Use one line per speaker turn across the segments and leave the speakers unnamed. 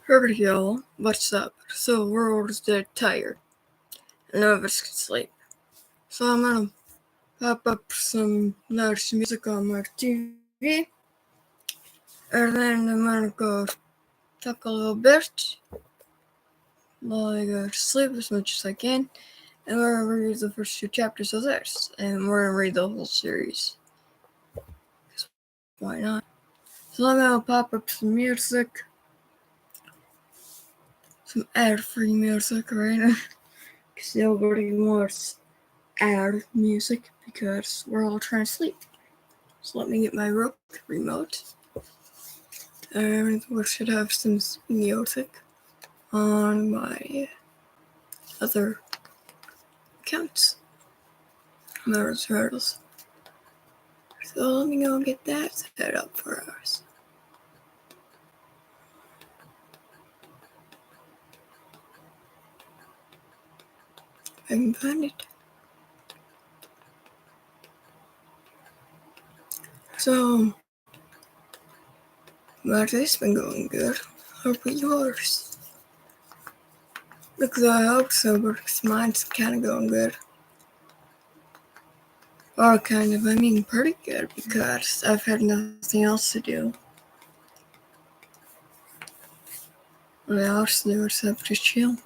Perfect, y'all. What's up? So we're all just dead tired. And none of us can sleep. So I'm gonna pop up some nice music on my TV. And then I'm gonna go talk a little bit while I go to sleep as much as I can. And we're gonna read the first 2 chapters of this. And we're gonna read the whole series. Why not? So I'm gonna pop up some music. Some ad-free music right now. Because nobody wants ad music because we're all trying to sleep. So let me get my remote. And we should have some music on my other accounts. My turtles. So let me go get that set up for us. I can find it. So, my day's been going good. How about yours? Because I hope so, because mine's kind of going good. Or kind of, I mean pretty good, because I've had nothing else to do. What else to do except to chill?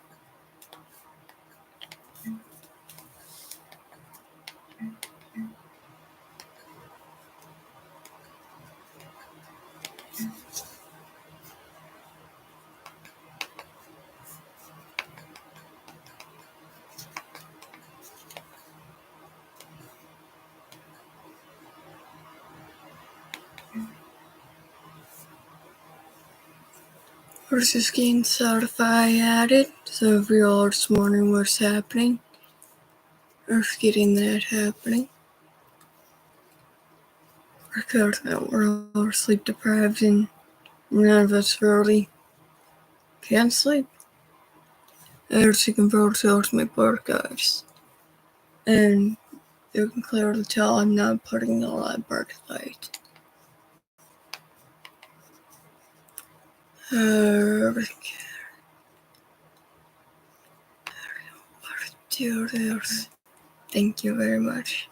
I was just getting Spotify added, so if you're all just wondering what's happening, I was getting that happening. Because we're all sleep deprived and none of us really can sleep. As you can probably tell to my podcast. And you can clearly tell I'm not putting a lot of bright light. Do this. Thank you very much.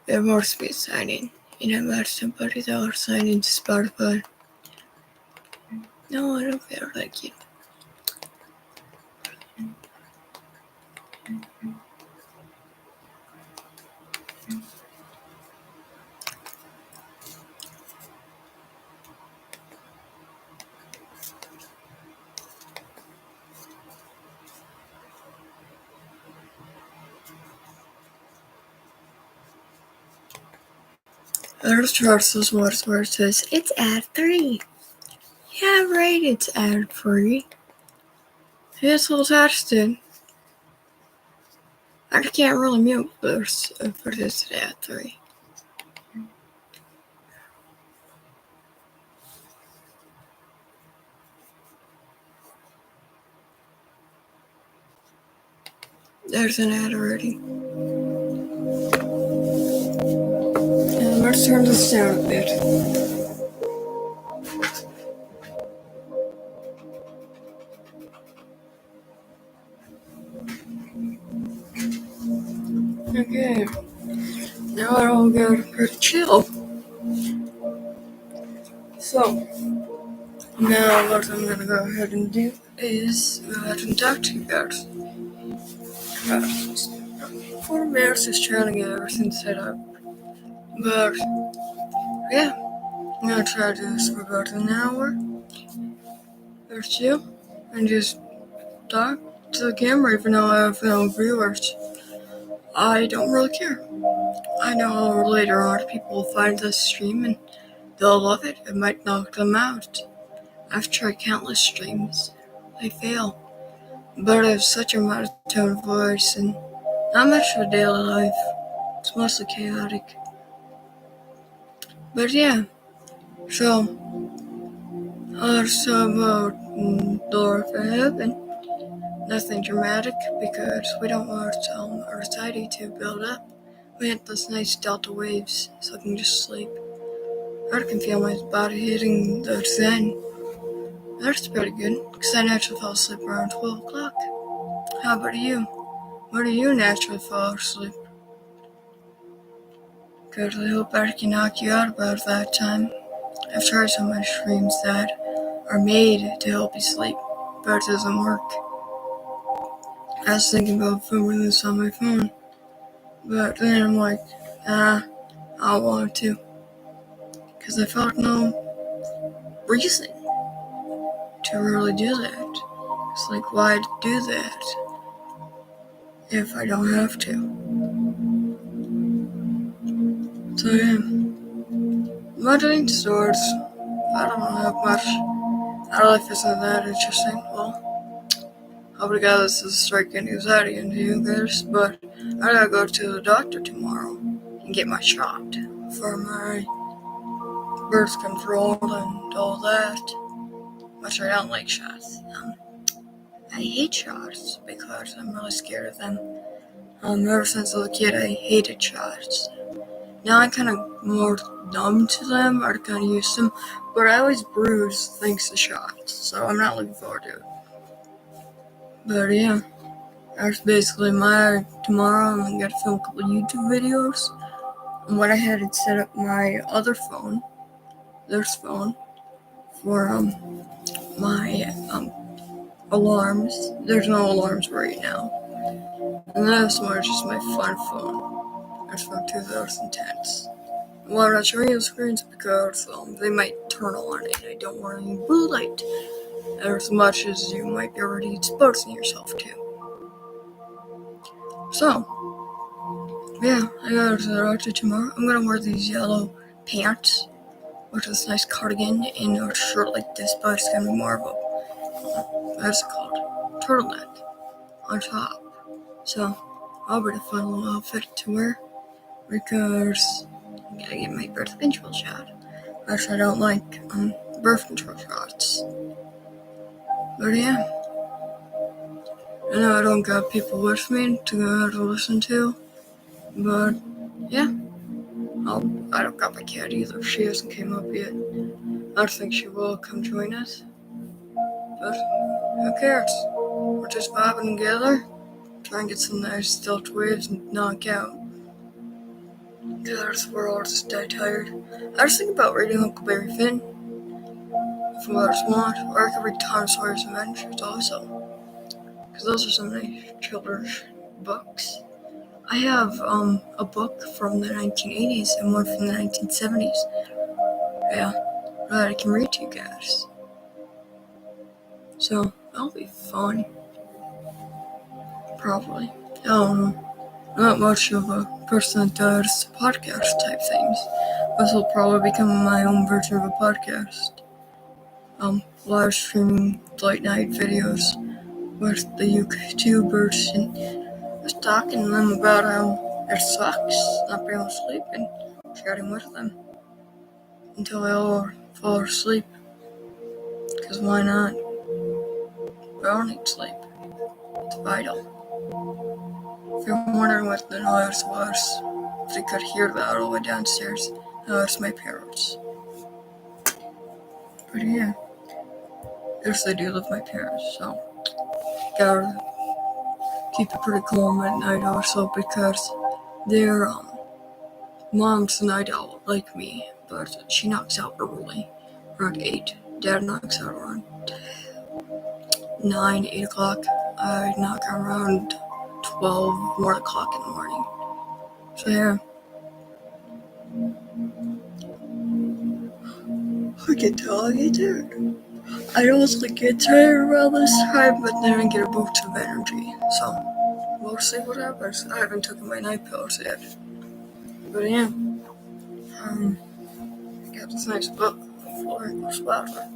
It must be signing. And I met somebody that was signing to Spotify. No, I don't feel like you. I just heard those words where it says, it's ad-free. Yeah, right, it's ad-free. It's all tested. I can't really mute this if it is ad-free. There's an ad already. And let's turn this down a bit. Okay. Now it all got pretty chill. So, now what I'm gonna go ahead and do is go ahead and talk to you guys. 4 minutes is trying to get everything set up. But, yeah. I'm gonna try to do this for about an hour or two. And just talk to the camera even though I have no viewers. I don't really care. I know later on people will find this stream and they'll love it. It might knock them out. I've tried countless streams. They fail. But I have such a monotone voice and not much of a daily life. It's mostly chaotic. But yeah. So, let's talk about Door for Heaven. Nothing dramatic because we don't want our anxiety to build up. We hit those nice delta waves so we can just sleep. I can feel my body hitting the zen. That's pretty good, because I naturally fall asleep around 12 o'clock. How about you? When do you naturally fall asleep? Because I hope I can knock you out about that time. I've tried some mushrooms that are made to help you sleep, but it doesn't work. I was thinking about filming this on my phone, but then I'm like, I don't want to, because I felt no reason to really do that. It's like, why do that if I don't have to? So yeah, modeling stores, I don't have much. Our life isn't that interesting. Well, obrigado, this is striking anxiety into you guys, but I gotta go to the doctor tomorrow and get my shot for my birth control and all that. Which I don't like shots. I hate shots because I'm really scared of them. Ever since I was a kid, I hated shots. Now I'm kind of more numb to them, or kind of used to them, but I always bruise thanks to shots, so I'm not looking forward to it. But yeah, that's basically my tomorrow. I'm gonna film a couple YouTube videos. And what I had to set up my other phone, this phone, for my alarms. There's no alarms right now. And this one is just my fun phone. It's from 2010s. Well, I'm not showing you the screens because they might turn on and I don't want any blue light as much as you might be already exposing yourself to. So, yeah, I gotta go to the doctor tomorrow. I'm gonna wear these yellow pants with this nice cardigan and a shirt like this, but it's gonna be more of a, what's it called? Turtleneck on top. So, I'll be a fun little outfit to wear because I gotta get my birth control shot. Actually, I don't like birth control shots. But yeah, I know I don't got people with me to listen to, but yeah, I don't got my cat either. She hasn't came up yet. I don't think she will come join us, but who cares? We're just vibing together, trying to get some nice stealth waves and knock out. Because we're all just dead tired. I was thinking about reading Huckleberry Finn, if you guys want, or I could read Tom Sawyer's Adventures also. Because those are some nice children's books. I have a book from the 1980s and one from the 1970s. Yeah, that I can read to you guys. So, that'll be fun. Probably. I don't know. I'm not much of a person that does podcast type things. This will probably become my own version of a podcast. Live streaming late night videos with the YouTubers and just talking to them about how it sucks not being able to sleep and chatting with them until they all fall asleep. Because why not? We all need sleep. It's vital. If you're wondering what the noise was, if you could hear that all the way downstairs, it's my parents. But yeah, yes, I do love my parents, so gotta keep it pretty calm at night also because their mom's a night owl like me, but she knocks out early, around 8. Dad knocks out around 9, 8 o'clock. I knock out around 12, 1 o'clock in the morning. So yeah. I can tell I get tired. I don't get tired around this time, but then I get a boost of energy. So, we'll see what happens. I haven't taken my night pills yet. But yeah. I got this nice book on Florida Splatter.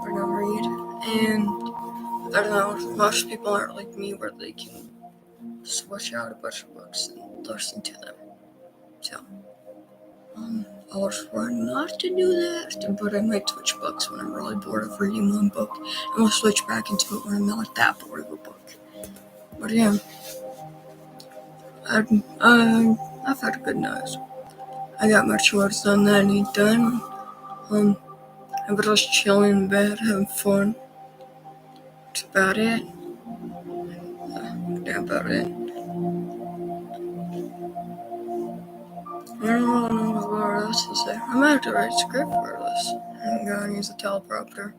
We're gonna read. And I don't know, most people aren't like me where they can switch out a bunch of books and listen to them. So, I was trying not to do that, but I might switch books when I'm really bored of reading one book, and I'll switch back into it when I'm not that bored of a book. But yeah, I've had a good night. I got my chores done that I need done. I was just chilling in bed, having fun. That's about it. Yeah, about it. I don't really know what else to say. I might have to write a script for this. I'm gonna use a teleprompter.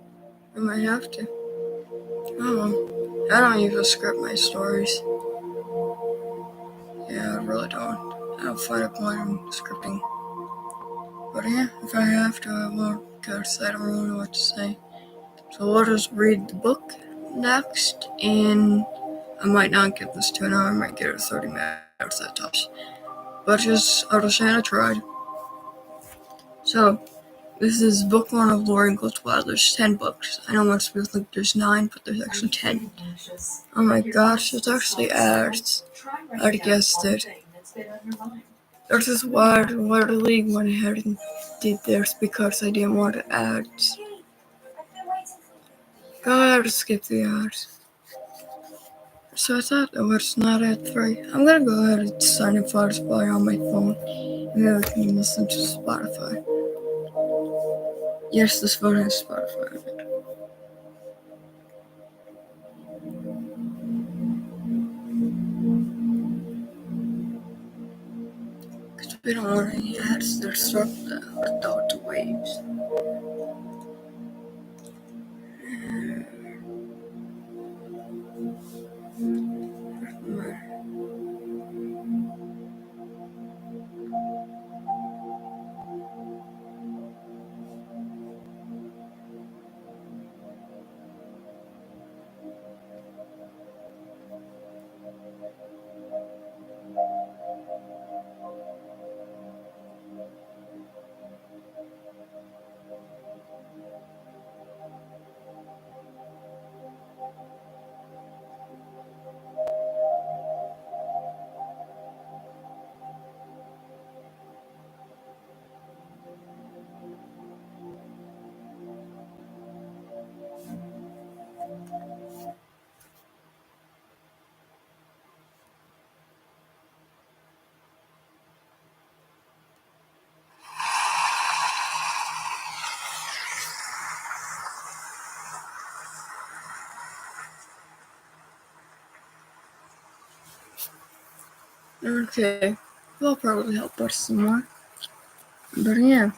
I might have to. Oh, I don't usually script my stories. Yeah, I really don't. I don't find a point in scripting. But yeah, if I have to, I will, because I don't really know what to say. So we'll just read the book next, and I might not get this to an hour, I might get it 30 minutes at tops. But I'll just say I tried. So, this is book 1 of Laura Ingalls Wilder. There's 10 books. I know most people think there's 9, but there's actually 10. Oh my gosh, it's actually ads. I'd guessed it. There's this Water League went ahead and did this because I didn't want ads. Go ahead and skip the ads. So I thought it was not ad 3. I'm gonna go ahead and sign in for Spotify on my phone. And then I can listen to Spotify. Yes, this phone has Spotify on it. Because we don't want any ads that disrupt the waves. Okay, that'll probably help us some more. But yeah,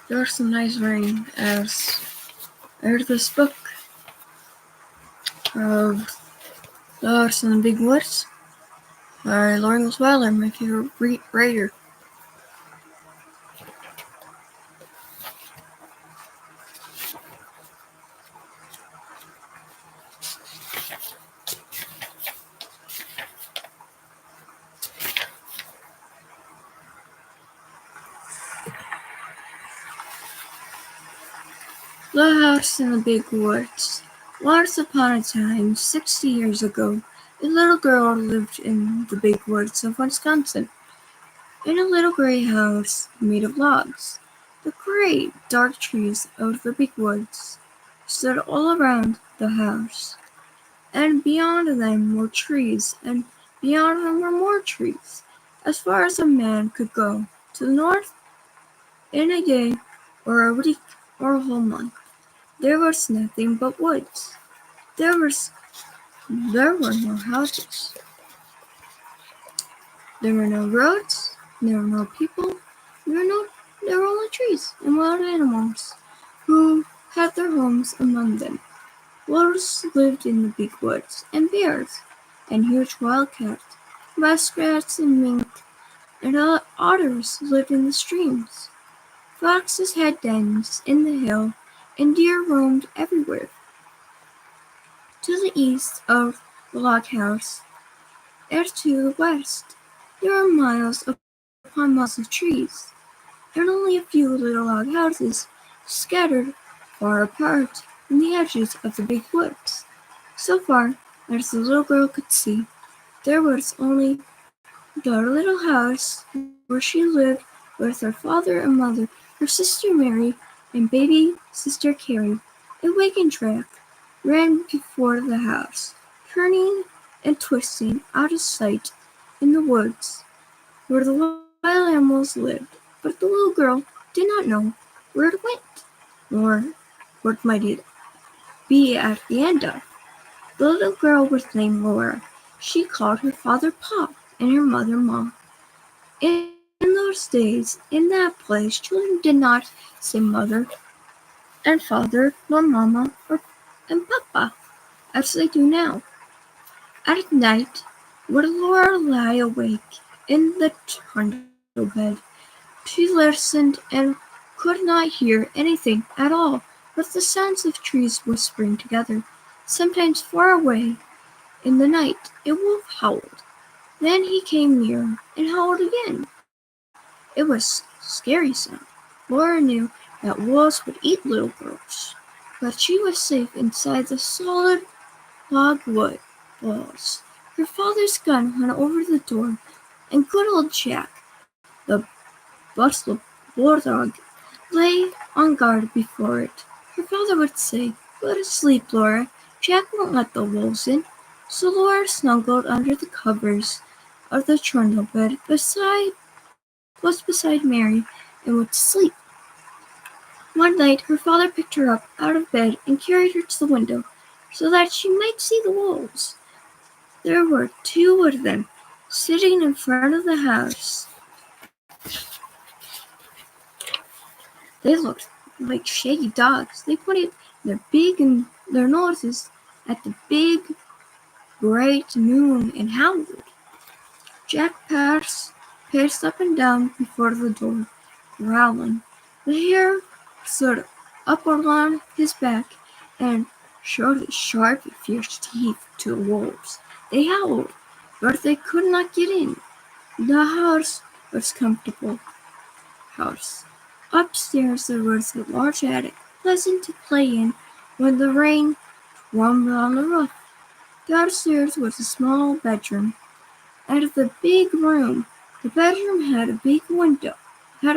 there's some nice rain as I read this book of The House in the Big Woods by Laura Ingalls Wilder, my favorite writer. The House in the Big Woods. Once upon a time, 60 years ago, a little girl lived in the big woods of Wisconsin, in a little gray house made of logs. The great, dark trees of the big woods stood all around the house, and beyond them were trees, and beyond them were more trees, as far as a man could go. To the north, in a day, or a week, or a whole month, there was nothing but woods. There were no houses. There were no roads. There were no people. There were only trees and wild animals who had their homes among them. Wolves lived in the big woods, and bears, and huge wildcats, muskrats and mink, and otters lived in the streams. Foxes had dens in the hill, and deer roamed everywhere. To the east of the log house, and to the west, there were miles upon miles of trees, and only a few little log houses scattered far apart in the edges of the big woods. So far as the little girl could see, there was only the little house where she lived with her father and mother, her sister Mary, and baby sister Carrie. A wagon track ran before the house, turning and twisting out of sight in the woods, where the log
wild animals lived, but the little girl did not know where it went, nor what might it be at the end of. The little girl was named Laura. She called her father Pa and her mother Ma. In those days, in that place, children did not say mother and father, nor mama and papa, as they do now. At night, when Laura lay awake in the trundle bed, she listened and could not hear anything at all but the sounds of trees whispering together. Sometimes far away in the night a wolf howled. Then he came nearer and howled again. It was a scary sound. Laura knew that wolves would eat little girls, but she was safe inside the solid logwood walls. Her father's gun hung over the door, and good old Jack, the bustler bulldog, lay on guard before it. Her father would say, "Go to sleep, Laura. Jack won't let the wolves in." So Laura snuggled under the covers of the trundle bed beside Mary and would sleep. One night her father picked her up out of bed and carried her to the window so that she might see the wolves. There were two of them sitting in front of the house. They looked like shaggy dogs. They pointed their beak and their noses at the big, bright moon and howled. Jack paced up and down before the door, growling. The hair stood up along his back and showed his sharp, fierce teeth to the wolves. They howled, but they could not get in. The house was a comfortable house. Upstairs there was a large attic, pleasant to play in when the rain rumbled on the roof. Downstairs was a small bedroom. Out of the big room, the bedroom had a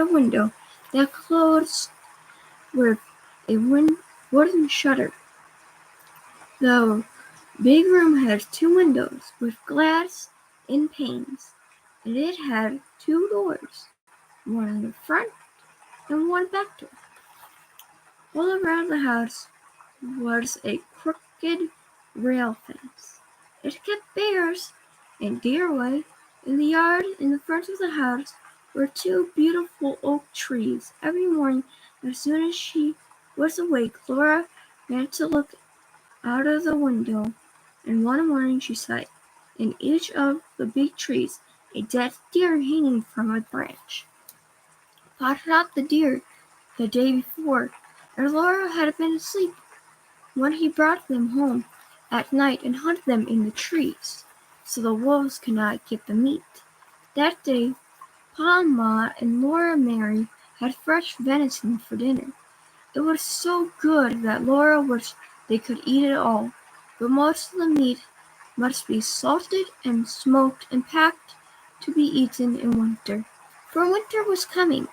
window that closed with a wooden shutter. The big room had two windows with glass in panes, and it had two doors, one in the front and one back door. All around the house was a crooked rail fence. It kept bears and deer away. In the yard in the front of the house were two beautiful oak trees. Every morning, as soon as she was awake, Laura ran to look out of the window, and one morning she saw in each of the big trees a dead deer hanging from a branch. Pa shot the deer the day before, and Laura had been asleep when he brought them home at night and hunted them in the trees, so the wolves could not get the meat. That day, Pa, Ma, and Laura Mary had fresh venison for dinner. It was so good that Laura wished they could eat it all, but most of the meat must be salted and smoked and packed to be eaten in winter. For winter was coming.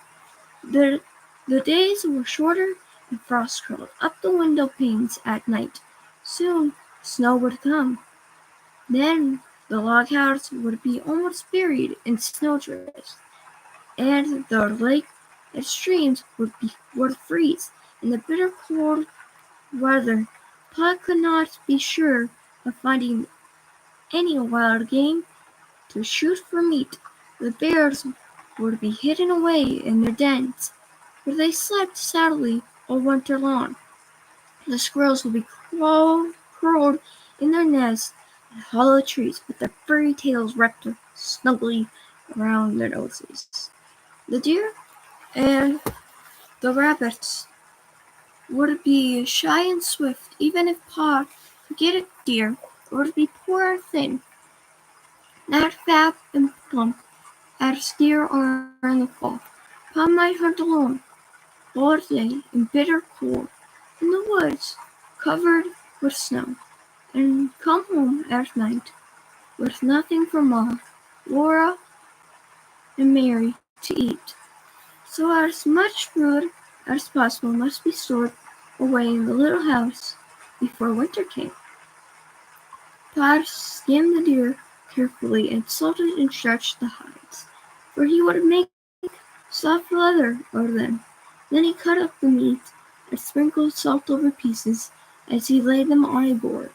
The, the days were shorter and frost crawled up the window panes at night. Soon snow would come. Then the log house would be almost buried in snowdrifts, and the lake and streams would freeze. In the bitter cold weather, Pa could not be sure of finding any wild game to shoot for meat. The bears would be hidden away in their dens, where they slept soundly all winter long. The squirrels would be curled in their nests in hollow trees, with their furry tails wrapped snugly around their noses. The deer and the rabbits would be shy and swift. Even if Pa could get a deer, it would be poor and thin, not fat and plump as deer are in the fall. Pa might hunt alone all day in bitter cold in the woods covered with snow, and come home at night with nothing for Ma, Laura, and Mary to eat. So as much food as possible must be stored away in the little house before winter came. Pa skinned the deer carefully and salted and stretched the hides. where he would make soft leather of them. Then he cut up the meat and sprinkled salt over pieces as he laid them on a board.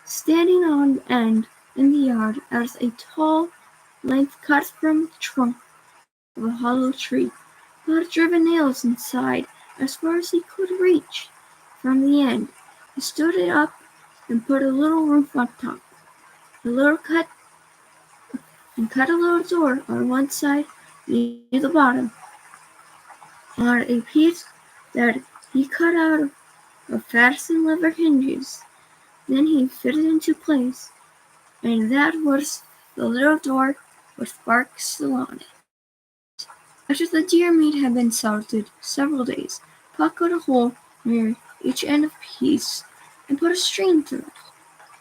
Standing on end in the yard as a tall length cut from the trunk of a hollow tree. He had driven nails inside as far as he could reach. From the end, he stood it up and put a little roof on top. A little cut and cut a little door on one side near the bottom, on a piece that he cut out of fastened leather hinges. Then he fitted into place, and that was the little door with sparks still on it. After the deer meat had been salted several days, Pa cut a hole near each end of the piece and put a string through it.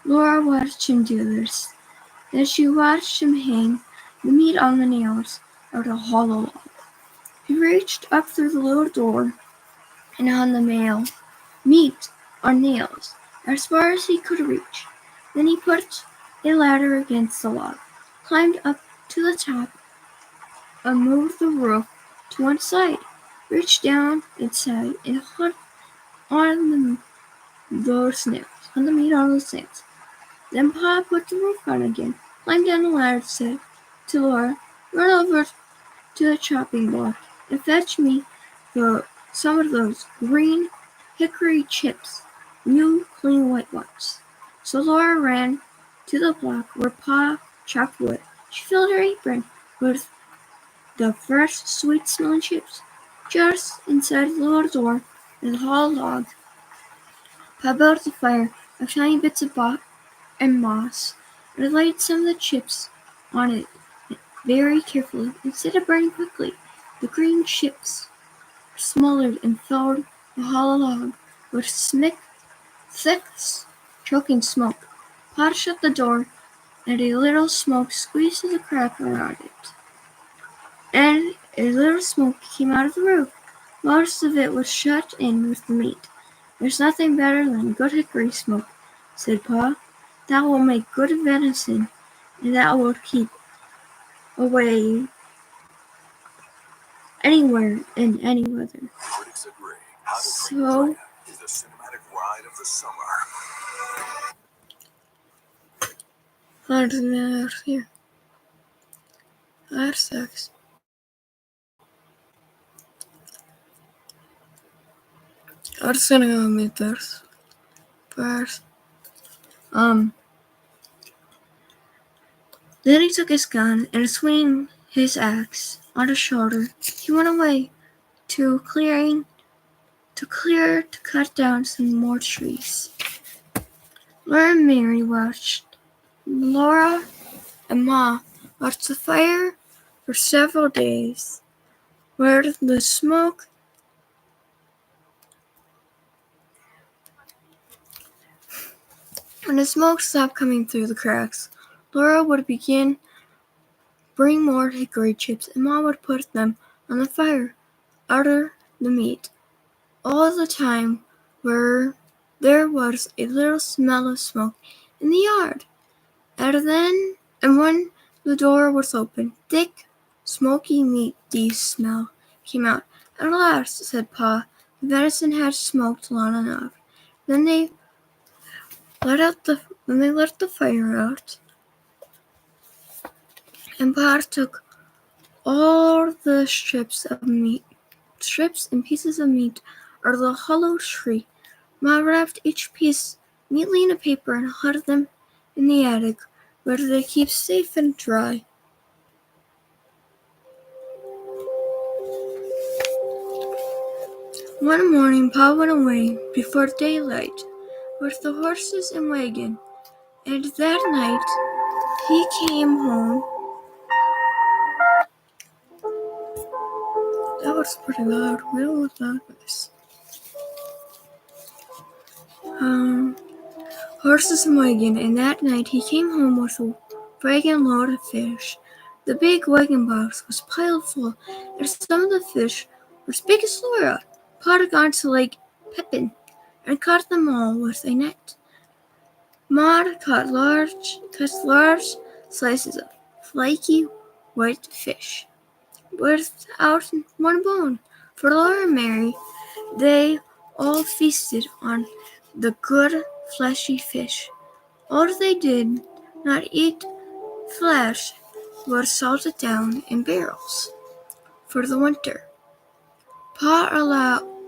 Laura watched him do this. Then she watched him hang the meat on the nails of the hollow log. He reached up through the little door and on the meat on nails as far as he could reach. Then he put a ladder against the log, climbed up to the top, and moved the roof to one side, reached down inside and hung on those nails, on the meat on those nails. Then Pa put the roof on again, climbed down the ladder, and said to Laura, "Run over to the chopping block and fetch me some of those green hickory chips, new clean white ones." So Laura ran to the block where Pa chopped wood. She filled her apron with the fresh, sweet-smelling chips. Just inside the little door in the hollow log, Pa built a fire of tiny bits of bark and moss, and laid some of the chips on it very carefully. Instead of burning quickly, the green chips smoldered and filled the hollow log with thick, choking smoke. Pa shut the door, and a little smoke squeezed through the crack around it. And a little smoke came out of the roof. Most of it was shut in with the meat. "There's nothing better than good hickory smoke," said Pa. "That will make good venison, and that will keep away anywhere in any weather." So, hard to here. That sucks. I'm just gonna go meet this first. Then he took his gun and swinging his axe on his shoulder, he went away to cut down some more trees. Laura and Ma watched the fire for several days, where the smoke when the smoke stopped coming through the cracks. Laura would bring more hickory chips, and Ma would put them on the fire under the meat. All the time there was a little smell of smoke in the yard. And when the door was open, thick, smoky meaty smell came out. "At last," said Pa, "the venison had smoked long enough." Then they let the fire out, and Pa took all the strips and pieces of meat out of the hollow tree. Ma wrapped each piece neatly in a paper and hid them in the attic, where they keep safe and dry. One morning, Pa went away before daylight with the horses and wagon, and that night he came home. That was pretty loud. Where was that voice? Horses and wagon, and that night he came home with a wagon load of fish. The big wagon box was piled full, and some of the fish were as big as Laura. Pa had gone to Lake Pepin and caught them all with a net. Ma cut large slices of flaky white fish, without one bone. For Laura and Mary, they all feasted on the good fleshy fish. All they did not eat flesh was salted down in barrels for the winter. Pa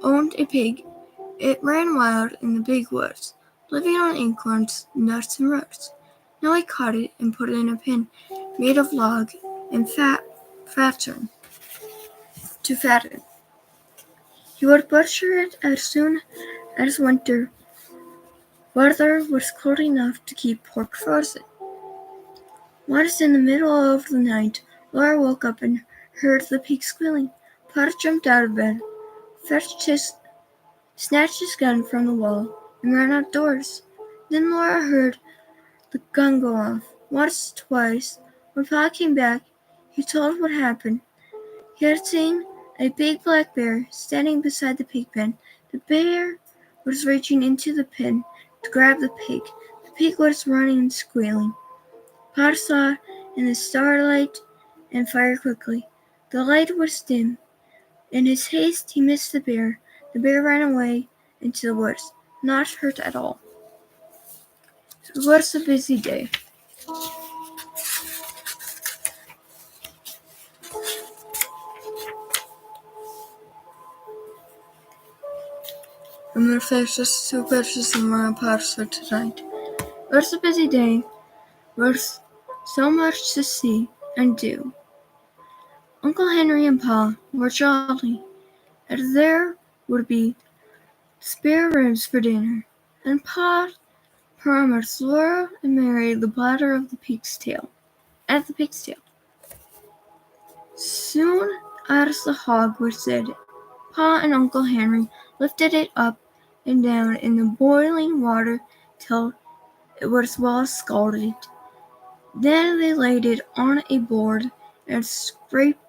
owned a pig. It ran wild in the big woods, living on acorns, nuts, and roots. Now he caught it and put it in a pen made of log and fatten. He would butcher it as soon as winter weather was cold enough to keep pork frozen. Once in the middle of the night, Laura woke up and heard the pig squealing. Potter jumped out of bed, snatched his gun from the wall, and ran outdoors. Then Laura heard the gun go off, once, twice. When Pa came back, he told what happened. He had seen a big black bear standing beside the pig pen. The bear was reaching into the pen to grab the pig. The pig was running and squealing. Pa saw in the starlight and fired quickly. The light was dim. In his haste, he missed the bear. The bear ran away into the woods, not hurt at all. It was a busy day. I'm going to finish this 2 pages of my episode tonight. It was a busy day with so much to see and do. Uncle Henry and Pa were jolly, and there would be spare ribs for dinner, and Pa promised Laura and Mary the platter of the pig's tail. Soon as the hog was dead, Pa and Uncle Henry lifted it up and down in the boiling water till it was well scalded. Then they laid it on a board and scraped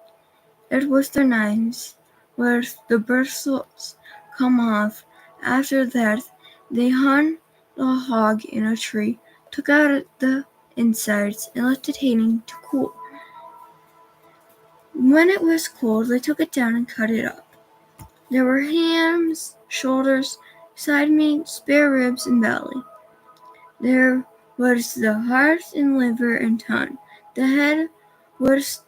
it with their knives, where the bristles come off. After that, they hung the hog in a tree, took out the insides, and left it hanging to cool. When it was cold, they took it down and cut it up. There were hams, shoulders, side meat, spare ribs, and belly. There was the heart and liver and tongue. The head was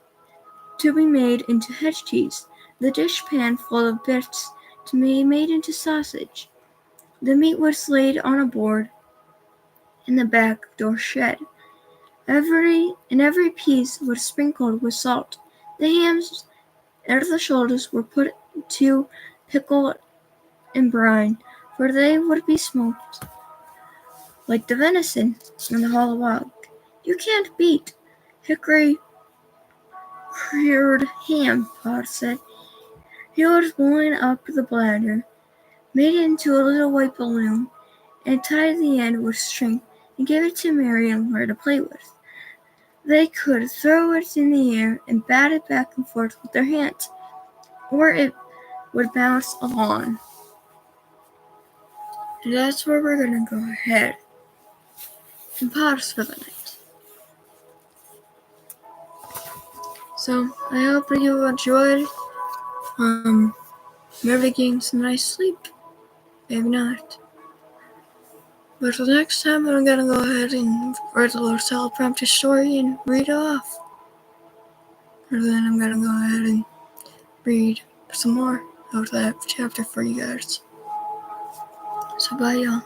to be made into head cheese. The dishpan full of bits to be made into sausage. The meat was laid on a board in the back door shed. Every piece was sprinkled with salt. The hams and the shoulders were put to pickle and brine, for they would be smoked like the venison in the hollow log. You can't beat hickory cured ham, Pa said. He was blowing up the bladder, made it into a little white balloon, and tied the end with string and gave it to Mary and Laura to play with. They could throw it in the air and bat it back and forth with their hands, or it would bounce along. And that's where we're going to go ahead and pause for the night. So, I hope that you enjoyed. Maybe getting some nice sleep. Maybe not. But for the next time, I'm going to go ahead and write a little teleprompter story and read it off. Or then I'm going to go ahead and read some more of that chapter for you guys. So bye, y'all.